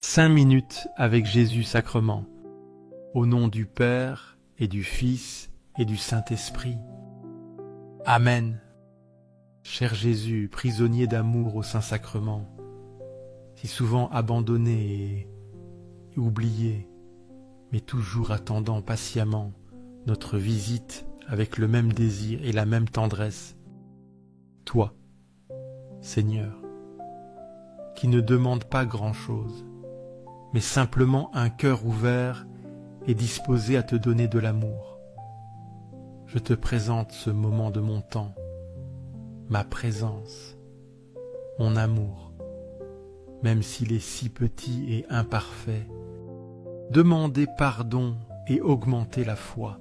5 minutes avec Jésus-Sacrement. Au nom du Père et du Fils et du Saint-Esprit. Amen. Cher Jésus, prisonnier d'amour au Saint-Sacrement, si souvent abandonné et oublié, mais toujours attendant patiemment notre visite avec le même désir et la même tendresse, toi, Seigneur, qui ne demande pas grand-chose, mais simplement un cœur ouvert et disposé à te donner de l'amour. Je te présente ce moment de mon temps, ma présence, mon amour, même s'il est si petit et imparfait. Demandez pardon et augmentez la foi.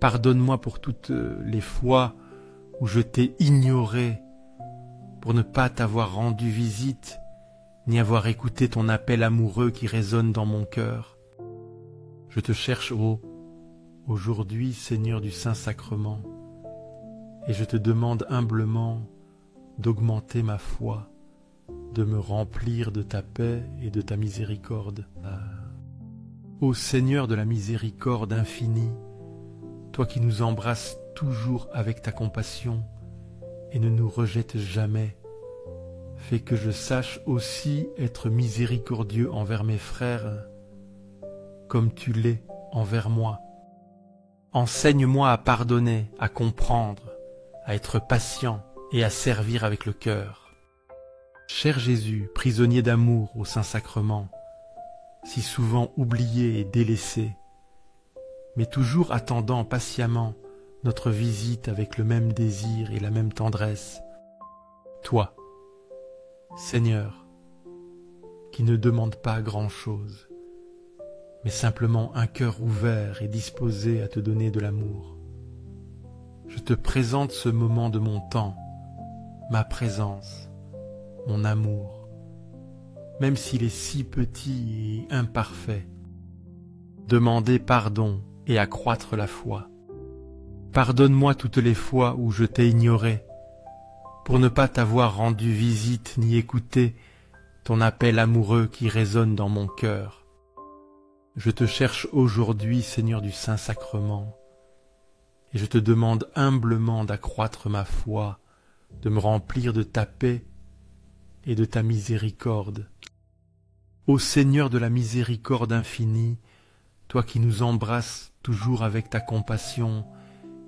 Pardonne-moi pour toutes les fois où je t'ai ignoré, pour ne pas t'avoir rendu visite, ni avoir écouté ton appel amoureux qui résonne dans mon cœur. Je te cherche aujourd'hui, Seigneur du Saint-Sacrement, et je te demande humblement d'augmenter ma foi, de me remplir de ta paix et de ta miséricorde. Ô Seigneur de la miséricorde infinie, toi qui nous embrasses toujours avec ta compassion et ne nous rejettes jamais, fais que je sache aussi être miséricordieux envers mes frères, comme tu l'es envers moi. Enseigne-moi à pardonner, à comprendre, à être patient et à servir avec le cœur. Cher Jésus, prisonnier d'amour au Saint-Sacrement, si souvent oublié et délaissé, mais toujours attendant patiemment notre visite avec le même désir et la même tendresse, toi, Seigneur, qui ne demande pas grand-chose, mais simplement un cœur ouvert et disposé à te donner de l'amour. Je te présente ce moment de mon temps, ma présence, mon amour, même s'il est si petit et imparfait. Demandez pardon et accroître la foi. Pardonne-moi toutes les fois où je t'ai ignoré, pour ne pas t'avoir rendu visite ni écouté ton appel amoureux qui résonne dans mon cœur. Je te cherche aujourd'hui, Seigneur du Saint-Sacrement, et je te demande humblement d'accroître ma foi, de me remplir de ta paix et de ta miséricorde. Ô Seigneur de la miséricorde infinie, toi qui nous embrasses toujours avec ta compassion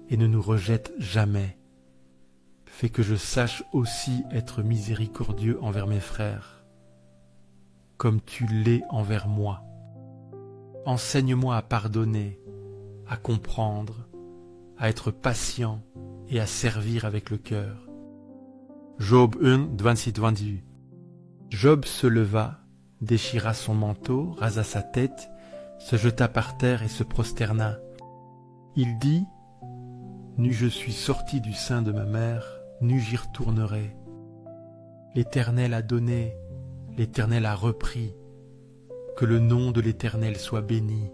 et ne nous rejettes jamais, fais que je sache aussi être miséricordieux envers mes frères, comme tu l'es envers moi. Enseigne-moi à pardonner, à comprendre, à être patient et à servir avec le cœur. Job 1, 26-28. Job se leva, déchira son manteau, rasa sa tête, se jeta par terre et se prosterna. Il dit, « Nu je suis sorti du sein de ma mère, nu j'y retournerai. L'Éternel a donné, l'Éternel a repris, que le nom de l'Éternel soit béni. »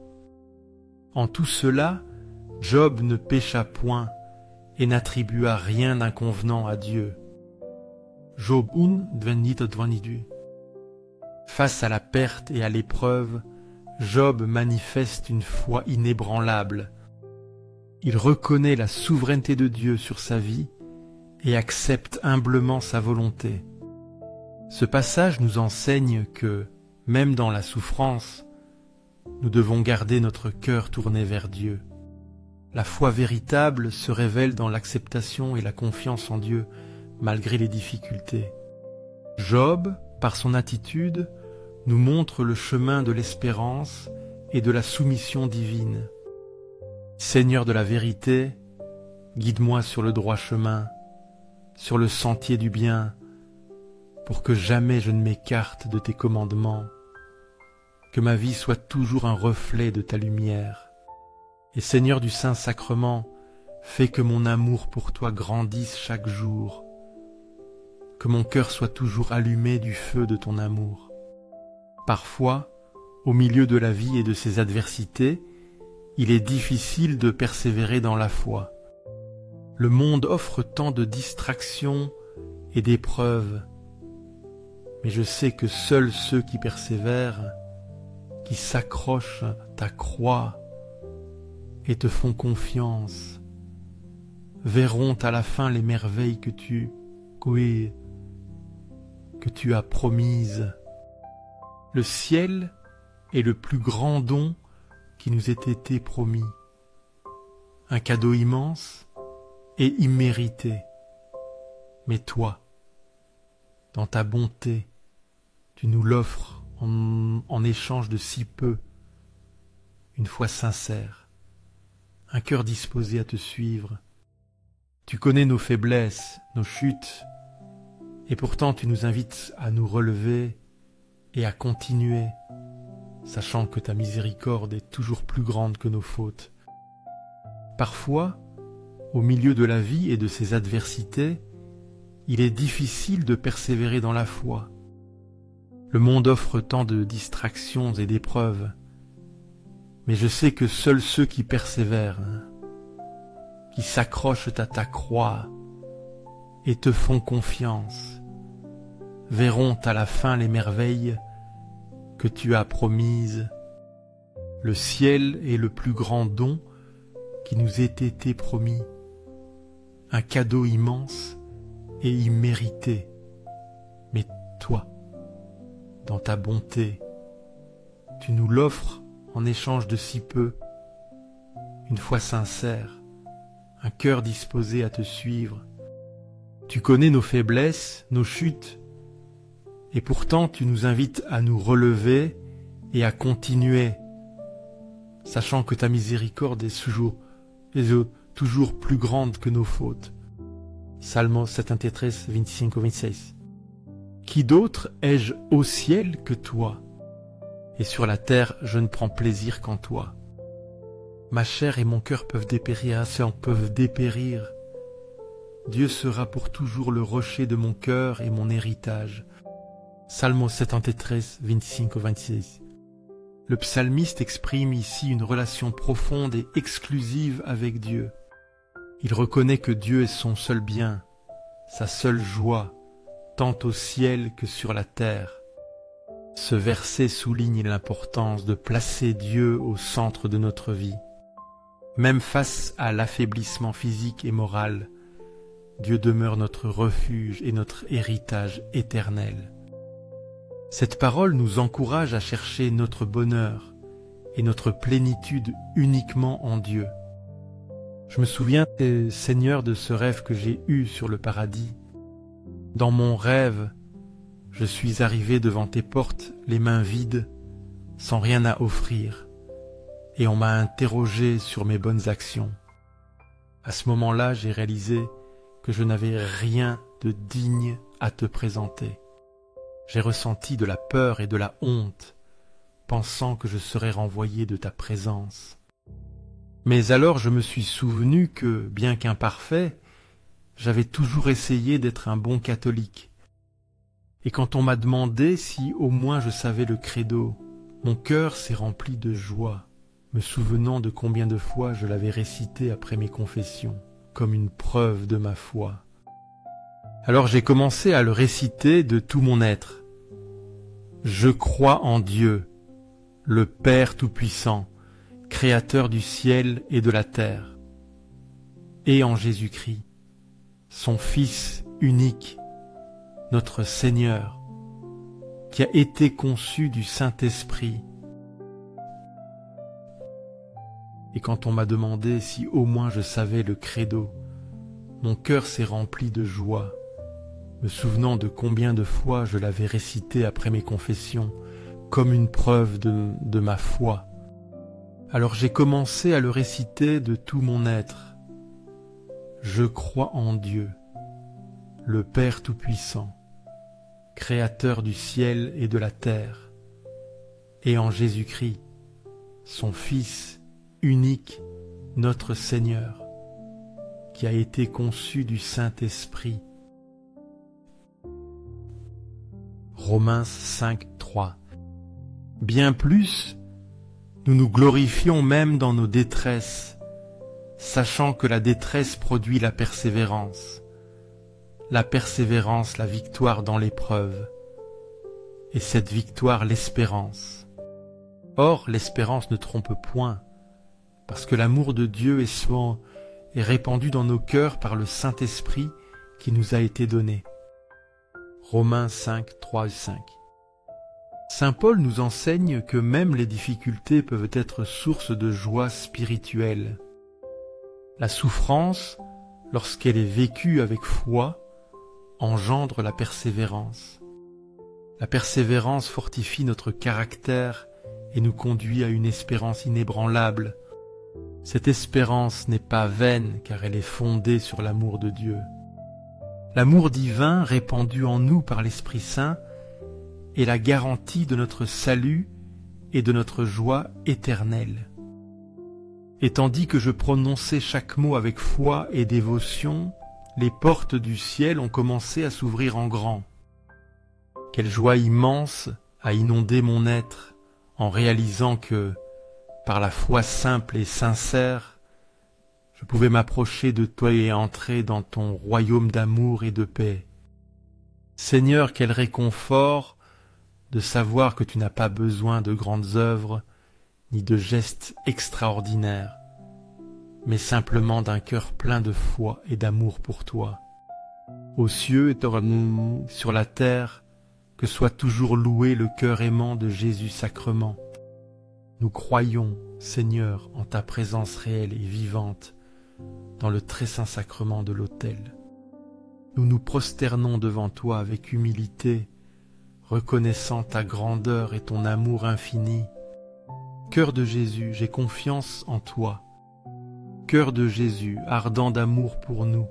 En tout cela, Job ne pécha point et n'attribua rien d'inconvenant à Dieu. Job 1, 20-22. Face à la perte et à l'épreuve, Job manifeste une foi inébranlable. Il reconnaît la souveraineté de Dieu sur sa vie et accepte humblement sa volonté. Ce passage nous enseigne que, même dans la souffrance, nous devons garder notre cœur tourné vers Dieu. La foi véritable se révèle dans l'acceptation et la confiance en Dieu malgré les difficultés. Job, par son attitude, nous montre le chemin de l'espérance et de la soumission divine. Seigneur de la vérité, guide-moi sur le droit chemin, sur le sentier du bien, pour que jamais je ne m'écarte de tes commandements, que ma vie soit toujours un reflet de ta lumière. Et Seigneur du Saint-Sacrement, fais que mon amour pour toi grandisse chaque jour, que mon cœur soit toujours allumé du feu de ton amour. Parfois, au milieu de la vie et de ses adversités, il est difficile de persévérer dans la foi. Le monde offre tant de distractions et d'épreuves, mais je sais que seuls ceux qui persévèrent, qui s'accrochent à ta croix et te font confiance, verront à la fin les merveilles que tu as promises. Le ciel est le plus grand don qui nous ait été promis, un cadeau immense et immérité. Mais toi, dans ta bonté, tu nous l'offres en échange de si peu, une foi sincère, un cœur disposé à te suivre. Tu connais nos faiblesses, nos chutes, et pourtant tu nous invites à nous relever et à continuer, sachant que ta miséricorde est toujours plus grande que nos fautes. Parfois, au milieu de la vie et de ses adversités, il est difficile de persévérer dans la foi. Le monde offre tant de distractions et d'épreuves, mais je sais que seuls ceux qui persévèrent, qui s'accrochent à ta croix et te font confiance, verront à la fin les merveilles que tu as promises. Le ciel est le plus grand don qui nous ait été promis, un cadeau immense et immérité. Mais toi, dans ta bonté, tu nous l'offres en échange de si peu, une foi sincère, un cœur disposé à te suivre. Tu connais nos faiblesses, nos chutes, et pourtant tu nous invites à nous relever et à continuer, sachant que ta miséricorde est toujours plus grande que nos fautes. Salmos 73, 25-26. Qui d'autre ai-je au ciel que toi? Et sur la terre je ne prends plaisir qu'en toi. Ma chair et mon cœur peuvent dépérir, peuvent dépérir. Dieu sera pour toujours le rocher de mon cœur et mon héritage. Salmos 73, 25-26. Le psalmiste exprime ici une relation profonde et exclusive avec Dieu. Il reconnaît que Dieu est son seul bien, sa seule joie, tant au ciel que sur la terre. Ce verset souligne l'importance de placer Dieu au centre de notre vie. Même face à l'affaiblissement physique et moral, Dieu demeure notre refuge et notre héritage éternel. Cette parole nous encourage à chercher notre bonheur et notre plénitude uniquement en Dieu. Je me souviens, Seigneur, de ce rêve que j'ai eu sur le paradis. Dans mon rêve, je suis arrivé devant tes portes, les mains vides, sans rien à offrir, et on m'a interrogé sur mes bonnes actions. À ce moment-là, j'ai réalisé que je n'avais rien de digne à te présenter. J'ai ressenti de la peur et de la honte, pensant que je serais renvoyé de ta présence. Mais alors je me suis souvenu que, bien qu'imparfait, j'avais toujours essayé d'être un bon catholique. Et quand on m'a demandé si au moins je savais le credo, mon cœur s'est rempli de joie, me souvenant de combien de fois je l'avais récité après mes confessions, comme une preuve de ma foi. Alors j'ai commencé à le réciter de tout mon être. Je crois en Dieu, le Père Tout-Puissant, Créateur du ciel et de la terre, et en Jésus-Christ, son Fils unique, notre Seigneur, qui a été conçu du Saint-Esprit. Et quand on m'a demandé si au moins je savais le credo, mon cœur s'est rempli de joie, me souvenant de combien de fois je l'avais récité après mes confessions, comme une preuve de ma foi. Alors j'ai commencé à le réciter de tout mon être. Je crois en Dieu, le Père Tout-Puissant, Créateur du ciel et de la terre, et en Jésus-Christ, son Fils unique, notre Seigneur, qui a été conçu du Saint-Esprit. Romains 5, 3. Bien plus, nous nous glorifions même dans nos détresses, sachant que la détresse produit la persévérance, la victoire dans l'épreuve, et cette victoire l'espérance. Or, l'espérance ne trompe point, parce que l'amour de Dieu est répandu dans nos cœurs par le Saint-Esprit qui nous a été donné. Romains 5, 3 et 5. Saint Paul nous enseigne que même les difficultés peuvent être source de joie spirituelle. La souffrance, lorsqu'elle est vécue avec foi, engendre la persévérance. La persévérance fortifie notre caractère et nous conduit à une espérance inébranlable. Cette espérance n'est pas vaine car elle est fondée sur l'amour de Dieu. L'amour divin répandu en nous par l'Esprit Saint est la garantie de notre salut et de notre joie éternelle. Et tandis que je prononçais chaque mot avec foi et dévotion, les portes du ciel ont commencé à s'ouvrir en grand. Quelle joie immense a inondé mon être en réalisant que, par la foi simple et sincère, je pouvais m'approcher de toi et entrer dans ton royaume d'amour et de paix. Seigneur, quel réconfort de savoir que tu n'as pas besoin de grandes œuvres ni de gestes extraordinaires, mais simplement d'un cœur plein de foi et d'amour pour toi. Aux cieux et sur la terre, que soit toujours loué le cœur aimant de Jésus sacrement. Nous croyons, Seigneur, en ta présence réelle et vivante dans le très saint sacrement de l'autel. Nous nous prosternons devant toi avec humilité, reconnaissant ta grandeur et ton amour infini. Cœur de Jésus, j'ai confiance en toi. Cœur de Jésus, ardent d'amour pour nous,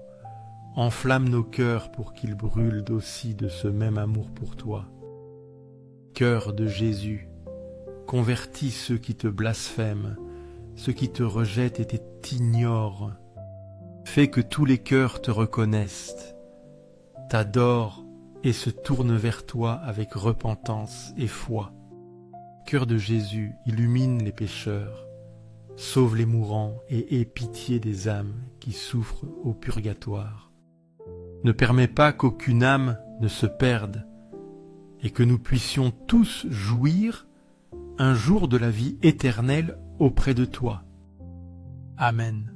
enflamme nos cœurs pour qu'ils brûlent aussi de ce même amour pour toi. Cœur de Jésus, convertis ceux qui te blasphèment, ceux qui te rejettent et t'ignorent. Fais que tous les cœurs te reconnaissent, t'adorent et se tournent vers toi avec repentance et foi. Cœur de Jésus, illumine les pécheurs, sauve les mourants et aie pitié des âmes qui souffrent au purgatoire. Ne permets pas qu'aucune âme ne se perde et que nous puissions tous jouir un jour de la vie éternelle auprès de toi. Amen.